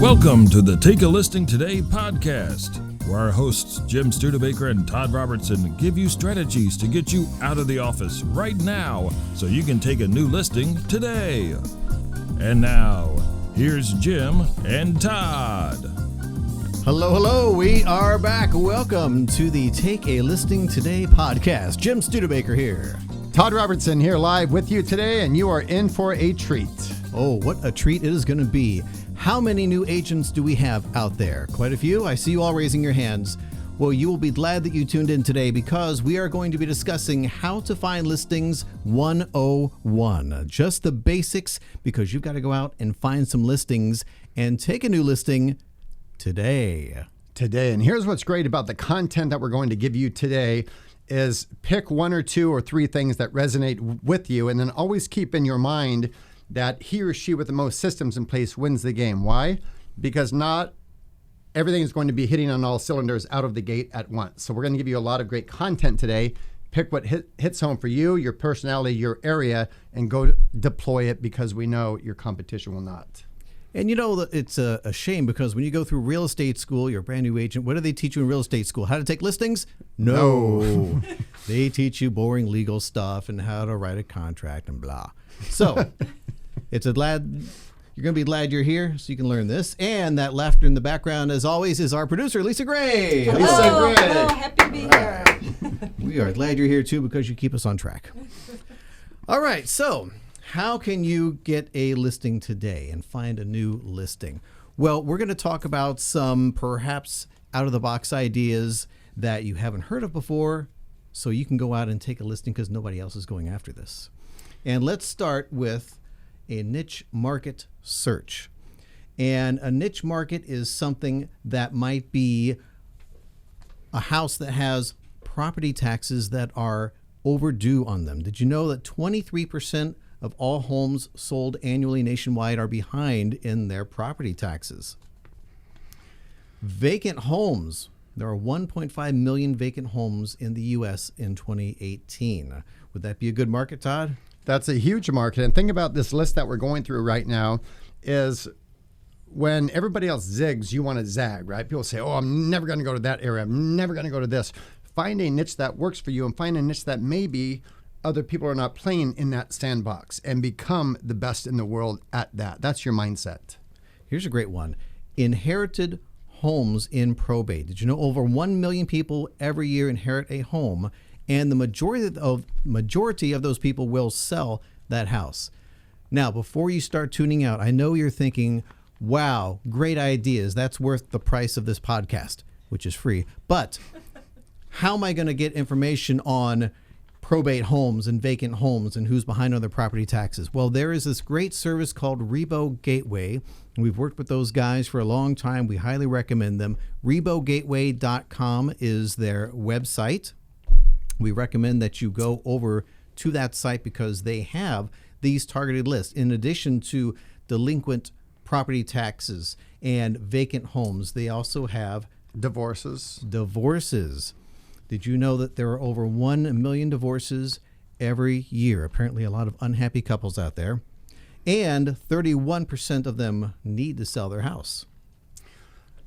Welcome to the Take a Listing Today podcast, where our hosts Jim Studebaker and Todd Robertson give you strategies to get you out of the office right now so you can take a new listing today. And now, here's Jim and Todd. Hello, we are back. Welcome to the Take a Listing Today podcast. Jim Studebaker here. Todd Robertson here live with you today, and you are in for a treat. Oh, what a treat it is going to be. How many new agents do we have out there? Quite a few. I see you all raising your hands. Well, you will be glad that you tuned in today because we are going to be discussing how to find listings 101. Just the basics, because you've got to go out and find some listings and take a new listing today. And here's what's great about the content that we're going to give you today is pick one or two or three things that resonate with you, and then always keep in your mind that he or she with the most systems in place wins the game. Why? Because not everything is going to be hitting on all cylinders out of the gate at once. So we're going to give you a lot of great content today. Pick what hits home for you, your personality, your area, and go deploy it, because we know your competition will not. And you know, it's a shame because when you go through real estate school, you're a brand new agent. What do they teach you in real estate school? How to take listings? No. They teach you boring legal stuff and how to write a contract and blah. So you're going to be glad you're here so you can learn this. And that laughter in the background, as always, is our producer, Lisa Gray. Hello. Lisa Gray. Hello, happy to be here. We are glad you're here too because you keep us on track. All right, so how can you get a listing today and find a new listing? Well, we're going to talk about some perhaps out-of-the-box ideas that you haven't heard of before, so you can go out and take a listing because nobody else is going after this. And let's start with a niche market search. And a niche market is something that might be a house that has property taxes that are overdue on them. Did you know that 23% of all homes sold annually nationwide are behind in their property taxes? Vacant homes. There are 1.5 million vacant homes in the U.S. in 2018. Would that be a good market, Todd? That's a huge market. And think about this list that we're going through right now is when everybody else zigs, you want to zag, right? People say, oh, I'm never going to go to that area. I'm never going to go to this. Find a niche that works for you and find a niche that maybe other people are not playing in that sandbox, and become the best in the world at that. That's your mindset. Here's a great one. Inherited homes in probate. Did you know over 1 million people every year inherit a home, and the majority of those people will sell that house? Now, before you start tuning out, I know you're thinking, wow, great ideas. That's worth the price of this podcast, which is free. But how am I going to get information on probate homes and vacant homes and who's behind on their property taxes? Well, there is this great service called Rebo Gateway. We've worked with those guys for a long time. We highly recommend them. ReboGateway.com is their website. We recommend that you go over to that site because they have these targeted lists. In addition to delinquent property taxes and vacant homes, they also have Divorces. Did you know that there are over 1 million divorces every year? Apparently a lot of unhappy couples out there. And 31% of them need to sell their house.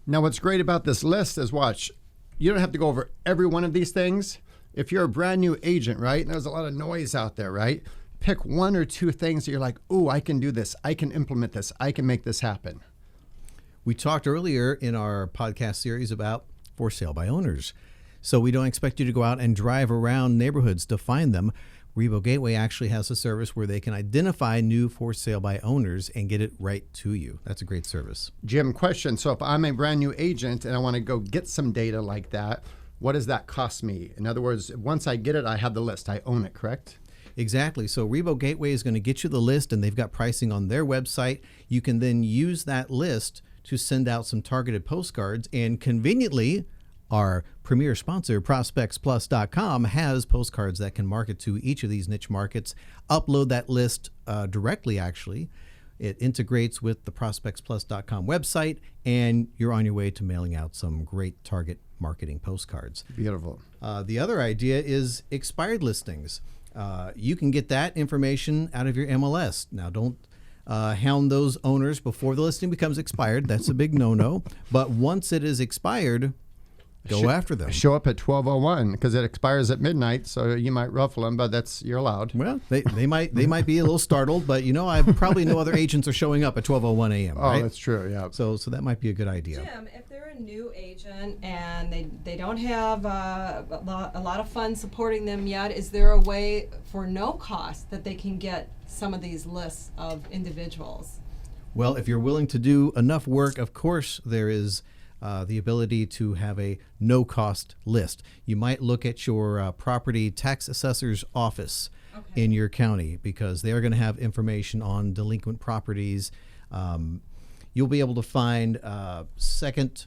Now, what's great about this list is, watch, you don't have to go over every one of these things. If you're a brand new agent, right, and there's a lot of noise out there, right, pick one or two things that you're like, ooh, I can do this. I can implement this. I can make this happen. We talked earlier in our podcast series about for sale by owners. So we don't expect you to go out and drive around neighborhoods to find them. Rebo Gateway actually has a service where they can identify new for sale by owners and get it right to you. That's a great service. Jim, question. So if I'm a brand new agent and I want to go get some data like that, what does that cost me? In other words, once I get it, I have the list. I own it, correct? Exactly. So Rebo Gateway is going to get you the list, and they've got pricing on their website. You can then use that list to send out some targeted postcards, and conveniently, our premier sponsor, ProspectsPLUS.com, has postcards that can market to each of these niche markets. Upload that list directly, actually. It integrates with the ProspectsPLUS.com website, and you're on your way to mailing out some great target marketing postcards. Beautiful. The other idea is expired listings. You can get that information out of your MLS. Now, don't hound those owners before the listing becomes expired. That's a big no-no. But once it is expired, go after them. Show up at 12:01 because it expires at midnight, so you might ruffle them, but you're allowed. Well, they might be a little startled, but I probably know other agents are showing up at 12:01 a.m. Oh, right? that's true. Yeah. So that might be a good idea. Jim, if they're a new agent and they don't have a lot of funds supporting them yet, is there a way for no cost that they can get some of these lists of individuals? Well, if you're willing to do enough work, of course there is the ability to have a no-cost list. You might look at your property tax assessor's office in your county because they are going to have information on delinquent properties. You'll be able to find second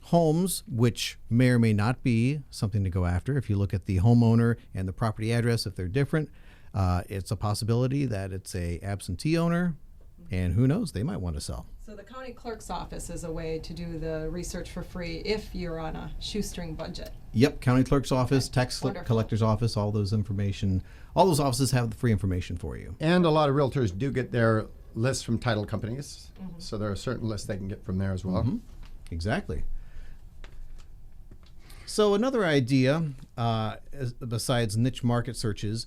homes, which may or may not be something to go after. If you look at the homeowner and the property address, if they're different, it's a possibility that it's a absentee owner, and who knows, they might want to sell. So the county clerk's office is a way to do the research for free if you're on a shoestring budget. Yep, county clerk's office, tax Wonderful. collector's office, all those offices have the free information for you. And a lot of realtors do get their lists from title companies, so there are certain lists they can get from there as well. Exactly. So another idea, besides niche market searches,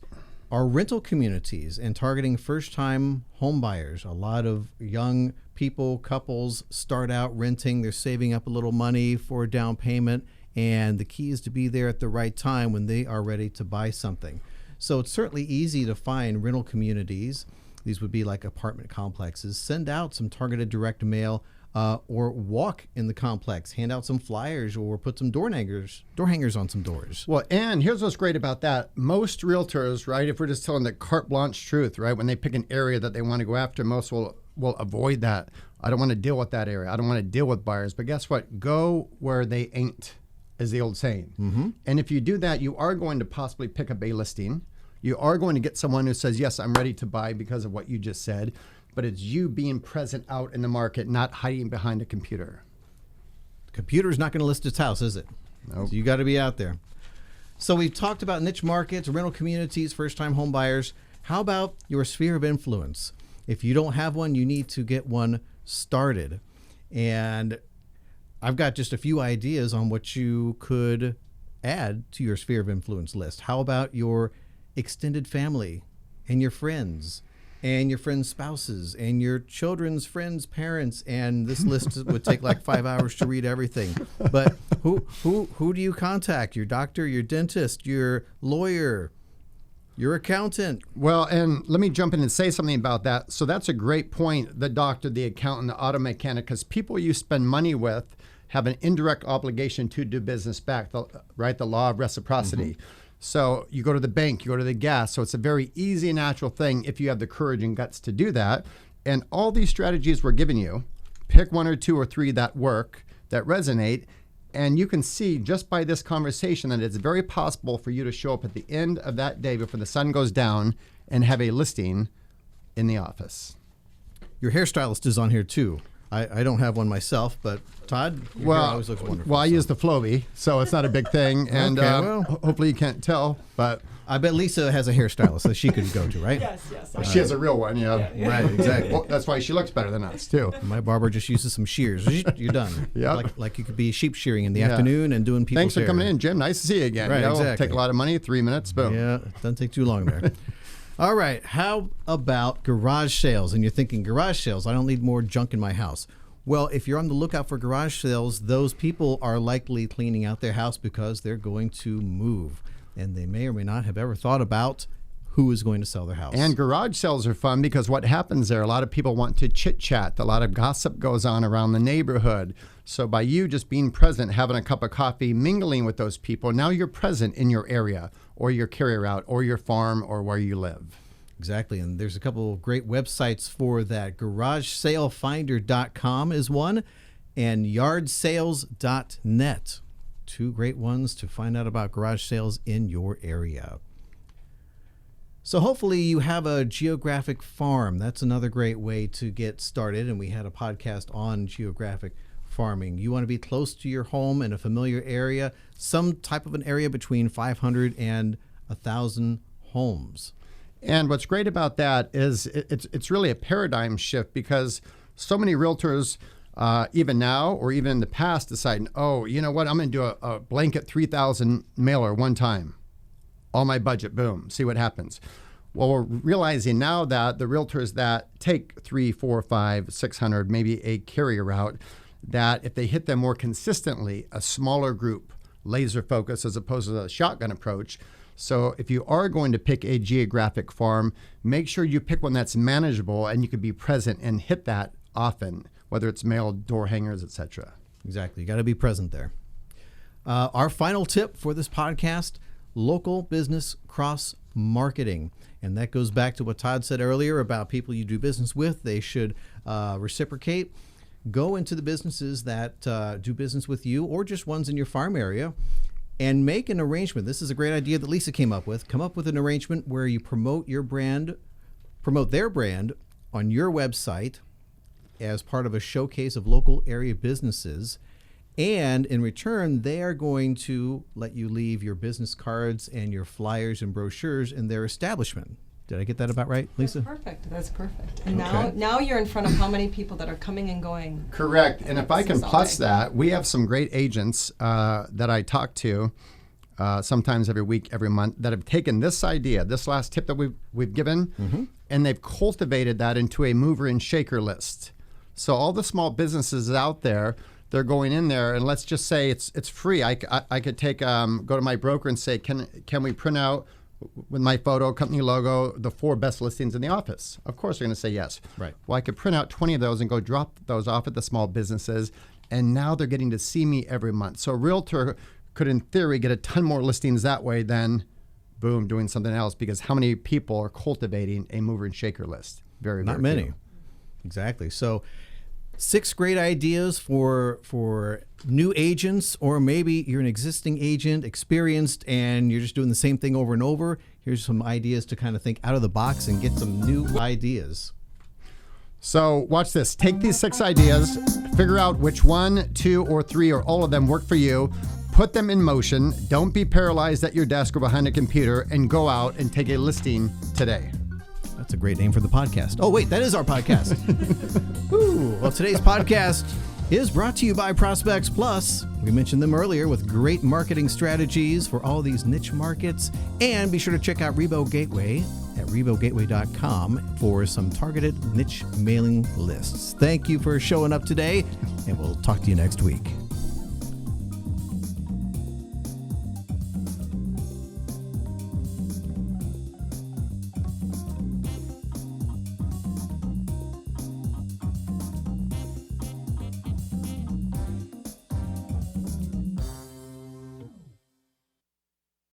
are rental communities and targeting first-time home buyers. A lot of young people, couples start out renting. They're saving up a little money for a down payment, and the key is to be there at the right time when they are ready to buy something. So it's certainly easy to find rental communities. These would be like apartment complexes. Send out some targeted direct mail or walk in the complex, hand out some flyers or put some door hangers on some doors. Well, and here's what's great about that. Most realtors, right, if we're just telling the carte blanche truth, right, when they pick an area that they want to go after, most will avoid that. I don't want to deal with that area. I don't want to deal with buyers. But guess what? Go where they ain't, is the old saying. And if you do that, you are going to possibly pick up a listing. You are going to get someone who says, yes, I'm ready to buy because of what you just said. But it's you being present out in the market, not hiding behind a computer. The computer's not going to list its house, is it? Nope. So you got to be out there. So we've talked about niche markets, rental communities, first-time home buyers. How about your sphere of influence? If you don't have one, you need to get one started. And I've got just a few ideas on what you could add to your sphere of influence list. How about your extended family and your friends? And your friends' spouses, and your children's friends' parents, and this list would take like 5 hours to read everything. But who do you contact? Your doctor, your dentist, your lawyer, your accountant. Well, and let me jump in and say something about that. So that's a great point, the doctor, the accountant, the auto mechanic, because people you spend money with have an indirect obligation to do business back, right? The law of reciprocity. So you go to the bank, you go to the gas. So it's a very easy, natural thing if you have the courage and guts to do that. And all these strategies we're giving you, pick one or two or three that work, that resonate. And you can see just by this conversation that it's very possible for you to show up at the end of that day before the sun goes down and have a listing in the office. Your hairstylist is on here too. I don't have one myself, but Todd, your hair always looks wonderful. Well, I use the Flowbee, so it's not a big thing. And hopefully you can't tell, but I bet Lisa has a hairstylist that she could go to, right? Yes. she has a real one, yeah. Right, exactly. Well, that's why she looks better than us, too. My barber just uses some shears. You're done. Yeah. Like you could be sheep shearing in the afternoon and doing people's Thanks for hair. coming in, Jim. Nice to see you again. Right, exactly. Take a lot of money, 3 minutes, boom. Yeah, doesn't take too long there. All right, how about garage sales? And you're thinking, garage sales, I don't need more junk in my house. Well, if you're on the lookout for garage sales, those people are likely cleaning out their house because they're going to move. And they may or may not have ever thought about who is going to sell their house. And garage sales are fun because what happens there, a lot of people want to chit-chat. A lot of gossip goes on around the neighborhood. So by you just being present, having a cup of coffee, mingling with those people, now you're present in your area or your carrier route or your farm or where you live. Exactly, and there's a couple of great websites for that. GarageSaleFinder.com is one, and YardSales.net. Two great ones to find out about garage sales in your area. So hopefully you have a geographic farm. That's another great way to get started, and we had a podcast on geographic farming. You want to be close to your home in a familiar area, some type of an area between 500 and 1,000 homes. And what's great about that is it's really a paradigm shift, because so many realtors, even now or even in the past, decide, oh, you know what, I'm going to do a blanket 3,000 mailer one time. All my budget, boom, see what happens. Well, we're realizing now that the realtors that take 3, 4, 5, 600, maybe a carrier route, that if they hit them more consistently, a smaller group, laser focus as opposed to a shotgun approach. So if you are going to pick a geographic farm, make sure you pick one that's manageable and you can be present and hit that often, whether it's mail, door hangers, etc. Exactly. You got to be present there. Our final tip for this podcast: local business cross marketing. And that goes back to what Todd said earlier about people you do business with. They should reciprocate. Go into the businesses that do business with you, or just ones in your farm area, and make an arrangement. This is a great idea that Lisa came up with. Come up with an arrangement where you promote their brand on your website as part of a showcase of local area businesses. And in return, they are going to let you leave your business cards and your flyers and brochures in their establishment. Did I get that about right, Lisa? That's perfect. And now you're in front of how many people that are coming and going. Correct. And if I can plus that, we have some great agents that I talk to sometimes every week, every month, that have taken this idea, this last tip that we've given, and they've cultivated that into a mover and shaker list. So all the small businesses out there, they're going in there, and let's just say it's free. I could take go to my broker and say, can we print out with my photo, company logo, the 4 best listings in the office? Of course they're going to say yes. Right. Well, I could print out 20 of those and go drop those off at the small businesses, and now they're getting to see me every month. So a realtor could, in theory, get a ton more listings that way than, boom, doing something else, because how many people are cultivating a mover and shaker list? Very, not very many. few. Exactly. So 6 great ideas for new agents, or maybe you're an existing agent, experienced, and you're just doing the same thing over and over. Here's some ideas to kind of think out of the box and get some new ideas. So watch this. Take these 6 ideas, figure out which 1, 2, or 3, or all of them work for you. Put them in motion. Don't be paralyzed at your desk or behind a computer, and go out and take a listing today. That's a great name for the podcast. Oh, wait, that is our podcast. Woo. Well, today's podcast is brought to you by ProspectsPLUS. We mentioned them earlier, with great marketing strategies for all these niche markets. And be sure to check out Rebo Gateway at rebogateway.com for some targeted niche mailing lists. Thank you for showing up today, and we'll talk to you next week.